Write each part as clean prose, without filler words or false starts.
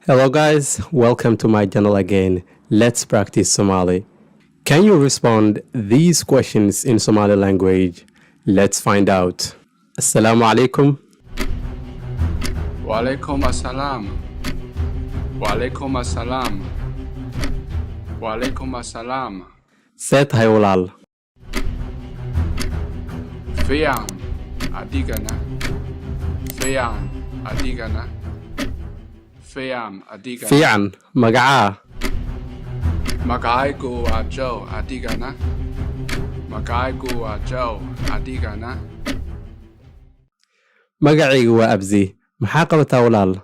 Hello guys, welcome to my channel again. Let's practice Somali. Can you respond these questions in Somali language? Let's find out. Assalamu alaikum. Walaikum assalam. Walaikum assalam. Walaikum assalam. See tahay walaal? Fiyan adigana. Fiyan adigana. Fiyan adigana. Fiican, magacaa? Magacaygu waa Joe adigana. Magacaygu waa Joe adigana. Magacaygu waa abzi. Maxaa qabataa walaal?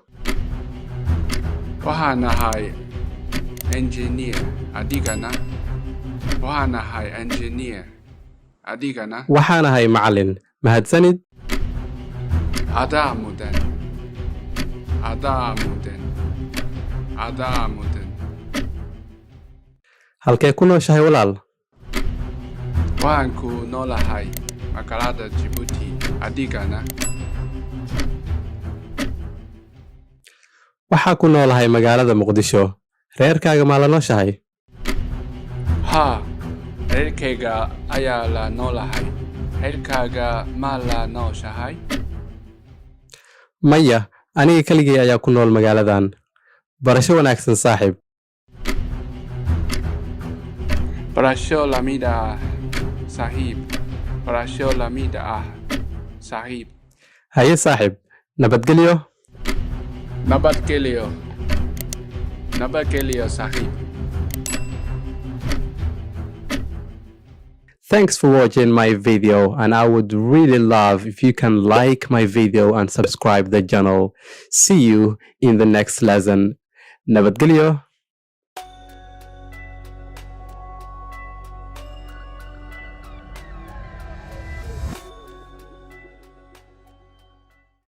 Waxaan ahay engineer adigana. Waxaan ahay engineer adigana. Waxaan ahay macallin. Mahadsanid. Adaa mudan. Adaa mudan. Adaa mudan. Halkee ku nooshahay walaal? Waxaan ku noolahay magaalada Djibouti adigana. Waxaa ku noolahay magaalada Muqdisho. Reerkaaga maa la nooshahay? Haa, reerkayga ayaa la noolahay. Reerkaaga ma la nooshahay? Maya, aniga keligay ayaa ku nool magaaladan. Barasho wanaagsan saaxiib. Barasho lamid ah saaxiib. Barasho lamid ah saaxiib. Haye saaxiib, nabadgelyo. Nabadgelyo. Nabadgelyo saaxiib. Thanks for watching my video, and I would really love if you can like my video and subscribe the channel. See you in the next lesson. Nabadgelyo.